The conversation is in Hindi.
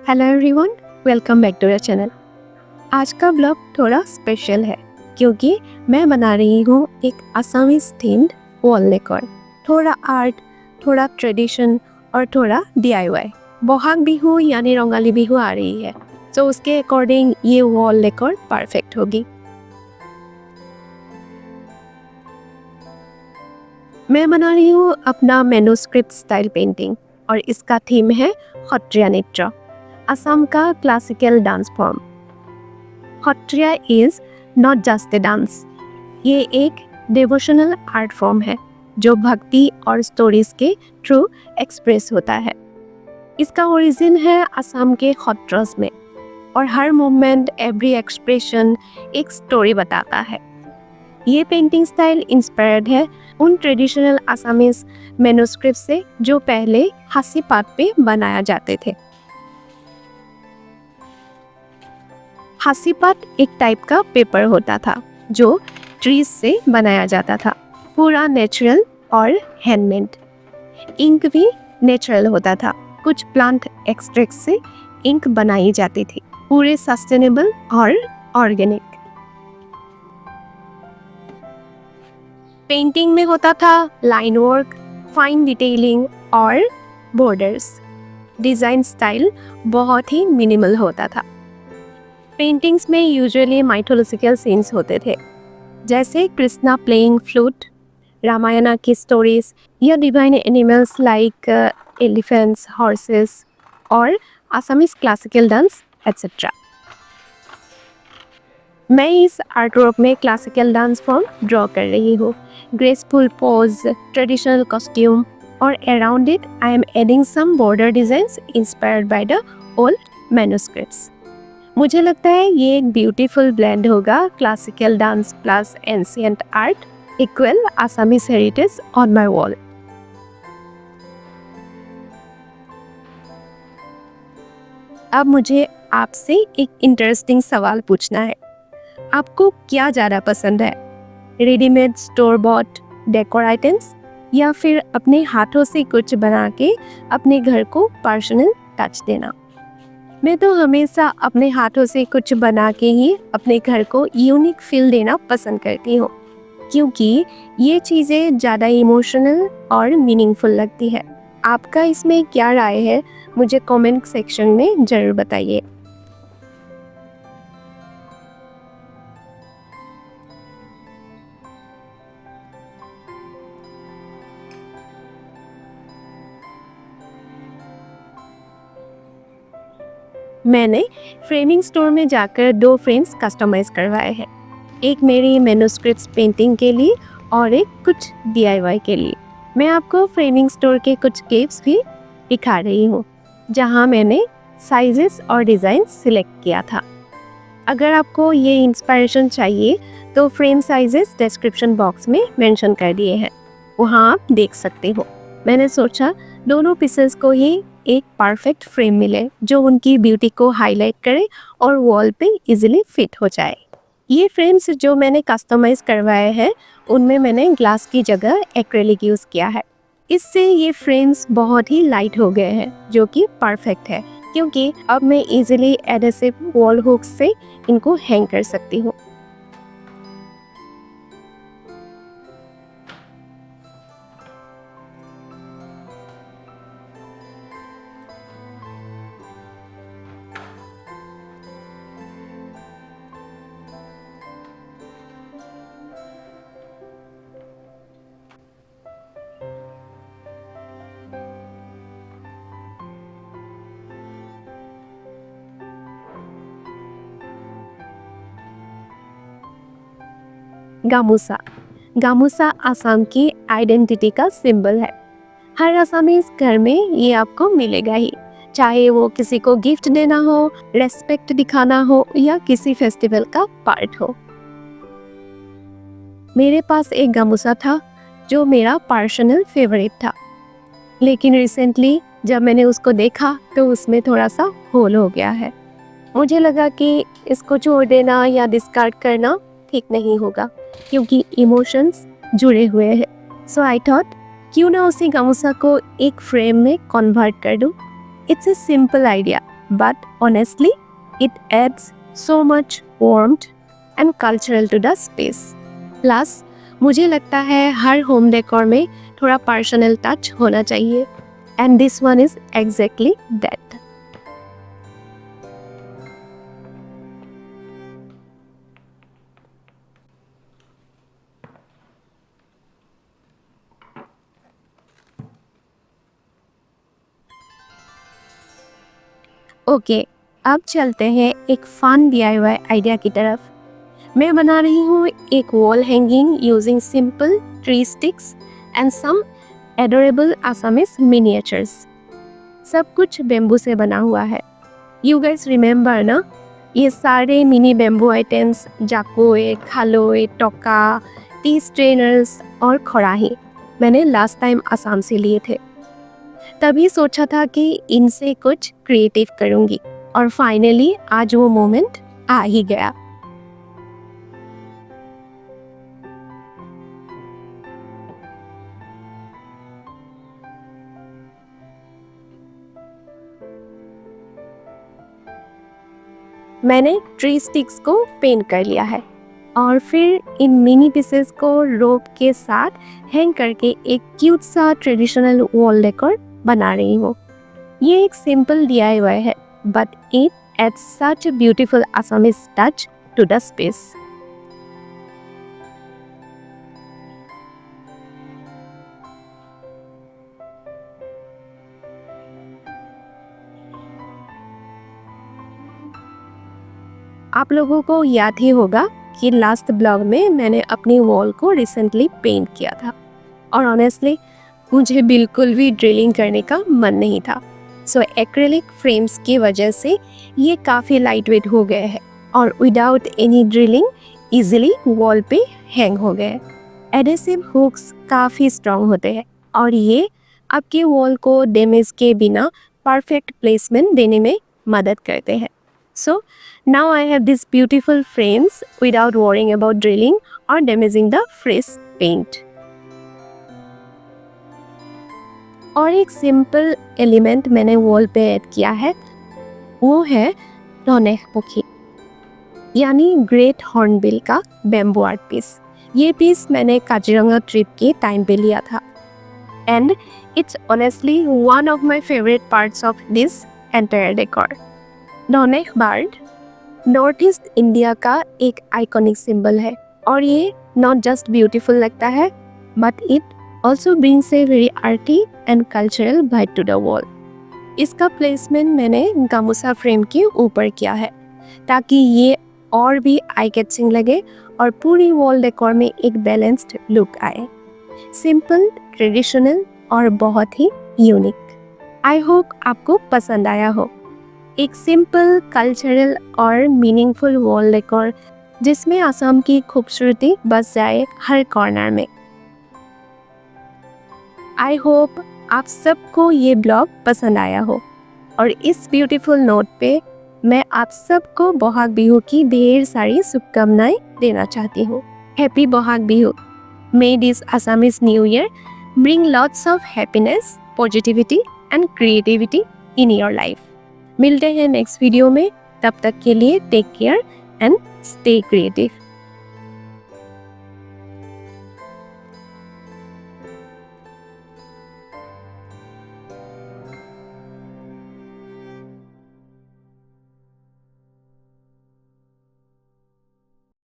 Hello everyone, welcome back to the channel. आज का ब्लॉग थोड़ा स्पेशल है क्योंकि मैं बना रही हूँ एक असमीज थीम्ड वॉल डेकोर। थोड़ा आर्ट, थोड़ा ट्रेडिशन और थोड़ा DIY। बोहाग बिहू यानी रंगाली बिहू आ रही है, तो उसके अकॉर्डिंग ये वॉल डेकोर परफेक्ट होगी। मैं बना रही हूँ अपना मैनुस्क्रिप्ट स्टाइल पेंटिंग और इसका थीम है सत्रिया नृत्य, असम का classical dance form. Sattriya is not just a dance, ये एक डिवोशनल आर्ट फॉर्म है जो भक्ति और स्टोरीज के थ्रू एक्सप्रेस होता है। इसका ओरिजिन है असम के सत्रस में और हर मूवमेंट, एवरी एक्सप्रेशन एक स्टोरी बताता है। ये पेंटिंग स्टाइल इंस्पायर्ड है उन ट्रेडिशनल असमीज मैनुस्क्रिप्ट से जो पहले हासी पात पे बनाया जाते थे। हासी पात एक टाइप का पेपर होता था जो ट्रीज से बनाया जाता था, पूरा नेचुरल और हैंडमेड। इंक भी नेचुरल होता था, कुछ प्लांट एक्सट्रैक्ट से इंक बनाई जाती थी, पूरे सस्टेनेबल और ऑर्गेनिक। पेंटिंग में होता था लाइन वर्क, फाइन डिटेलिंग और बॉर्डर्स। डिज़ाइन स्टाइल बहुत ही मिनिमल होता था। पेंटिंग्स में यूजुअली माइथोलॉजिकल सीन्स होते थे, जैसे कृष्णा प्लेइंग फ्लूट, रामायण की स्टोरीज या divine animals like elephants, horses और असमीज क्लासिकल डांस एट्सेट्रा। मैं इस आर्टवर्क में क्लासिकल डांस फॉर्म ड्रॉ कर रही हूँ, ग्रेसफुल पोज, ट्रेडिशनल कॉस्ट्यूम और around it I am adding some border designs inspired by the old manuscripts. मुझे लगता है ये एक ब्यूटीफुल ब्लेंड होगा, classical dance plus ancient art equal Assamese heritage on my wall. अब मुझे आपसे एक इंटरेस्टिंग सवाल पूछना है। आपको क्या ज़्यादा पसंद है, readymade store bot decor items या फिर अपने हाथों से कुछ बना के अपने घर को पर्सनल टच देना? मैं तो हमेशा अपने हाथों से कुछ बना के ही अपने घर को यूनिक फील देना पसंद करती हूँ, क्योंकि ये चीज़ें ज़्यादा इमोशनल और मीनिंगफुल लगती है। आपका इसमें क्या राय है, मुझे कमेंट सेक्शन में ज़रूर बताइए। मैंने फ्रेमिंग स्टोर में जाकर 2 फ्रेम्स कस्टमाइज करवाए हैं, एक मेरी मैनुस्क्रिप्ट पेंटिंग के लिए और एक कुछ DIY के लिए। मैं आपको फ्रेमिंग स्टोर के कुछ क्लिप्स भी दिखा रही हूँ जहाँ मैंने साइजेस और डिज़ाइन सिलेक्ट किया था। अगर आपको ये इंस्पायरेशन चाहिए तो फ्रेम साइजेस डिस्क्रिप्शन बॉक्स में मेंशन कर दिए हैं, वहाँ आप देख सकते हो। मैंने सोचा दोनों पीसेस को ही एक परफेक्ट फ्रेम मिले जो उनकी ब्यूटी को हाईलाइट करे और वॉल पे इजीली फिट हो जाए। ये फ्रेम्स जो मैंने कस्टमाइज करवाए हैं उनमें मैंने ग्लास की जगह एक्रेलिक यूज़ किया है। इससे ये फ्रेम्स बहुत ही लाइट हो गए हैं, जो कि परफेक्ट है क्योंकि अब मैं इजीली एडहेसिव वॉल हुक्स से इनको हैंग कर सकती हूँ। गामोसा। गामोसा असम की आइडेंटिटी का सिंबल है। हर असमीज घर में ये आपको मिलेगा ही, चाहे वो किसी को गिफ्ट देना हो, रेस्पेक्ट दिखाना हो या किसी फेस्टिवल का पार्ट हो। मेरे पास एक गामोसा था जो मेरा पर्सनल फेवरेट था, लेकिन रिसेंटली जब मैंने उसको देखा तो उसमें थोड़ा सा होल हो गया है। मुझे लगा कि इसको छोड़ देना या डिस्कार्ड करना ठीक नहीं होगा क्योंकि इमोशंस जुड़े हुए हैं। सो आई थॉट क्यों ना उसी गामोसा को एक फ्रेम में कन्वर्ट कर दूं। It's a simple idea but honestly, it adds so much warmth and cultural to the space. Plus, मुझे लगता है हर होम डेकोर में थोड़ा पर्सनल टच होना चाहिए, and this one is exactly that. Okay, अब चलते हैं एक फन DIY आइडिया की तरफ। मैं बना रही हूँ एक wall hanging using simple tree sticks and some adorable Assamese miniatures. सब कुछ बेम्बू से बना हुआ है। यू गाइस रिमेम्बर ना, ये सारे मिनी बेम्बू आइटम्स जाकोए, खालोए, टोका, टी स्ट्रेनर्स और खड़ाही मैंने लास्ट टाइम असम से लिए थे। तभी सोचा था कि इनसे कुछ क्रिएटिव करूंगी और फाइनली आज वो मोमेंट आ ही गया। मैंने ट्री स्टिक्स को पेंट कर लिया है और फिर इन मिनी पीसेस को रोप के साथ हैंग करके एक क्यूट सा ट्रेडिशनल वॉल डेकोर बना रही हूँ। ये एक सिंपल DIY है, but it adds such a beautiful Assamese touch to the space. आप लोगों को याद ही होगा कि लास्ट ब्लॉग में मैंने अपनी वॉल को रिसेंटली पेंट किया था और ऑनेस्टली मुझे बिल्कुल भी ड्रिलिंग करने का मन नहीं था। सो एक्रेलिक फ्रेम्स की वजह से ये काफ़ी लाइट वेट हो गए हैं और without any drilling easily wall पे हैंग हो गए। एडेसिव हुक्स काफ़ी स्ट्रॉन्ग होते हैं और ये आपके वॉल को डैमेज के बिना परफेक्ट प्लेसमेंट देने में मदद करते हैं। So now I have these beautiful frames without worrying about drilling or damaging the fresh paint. और एक सिंपल एलिमेंट मैंने वॉल पे ऐड किया है, वो है रोनेखपुखी यानी ग्रेट हॉर्नबिल का बैम्बू आर्ट पीस। ये पीस मैंने काजीरंगा ट्रिप के टाइम पे लिया था and it's honestly one of my favourite parts of this entire decor. नॉनेख बर्ड नॉर्थ ईस्ट इंडिया का एक आइकॉनिक सिंबल है और ये नॉट जस्ट ब्यूटीफुल लगता है but it also brings a very arty and cultural vibe to the wall. इसका प्लेसमेंट मैंने गामोसा फ्रेम के ऊपर किया है ताकि ये और भी आई कैचिंग लगे और पूरी वॉल डेकोर में एक बैलेंस्ड लुक आए। सिंपल, ट्रेडिशनल और बहुत ही यूनिक। आई होप आपको पसंद आया हो। एक सिंपल, कल्चरल और मीनिंगफुल वॉल डेकोर जिसमें असम की खूबसूरती बस जाए हर कॉर्नर में। आई होप आप सबको ये ब्लॉग पसंद आया हो और इस ब्यूटीफुल नोट पे मैं आप सबको बोहाग बिहू की ढेर सारी शुभकामनाएं देना चाहती हूँ। Happy Bohag Bihu. May this Assamese new year bring lots of happiness, positivity and creativity in your life. मिलते हैं नेक्स्ट वीडियो में, तब तक के लिए take care and stay creative.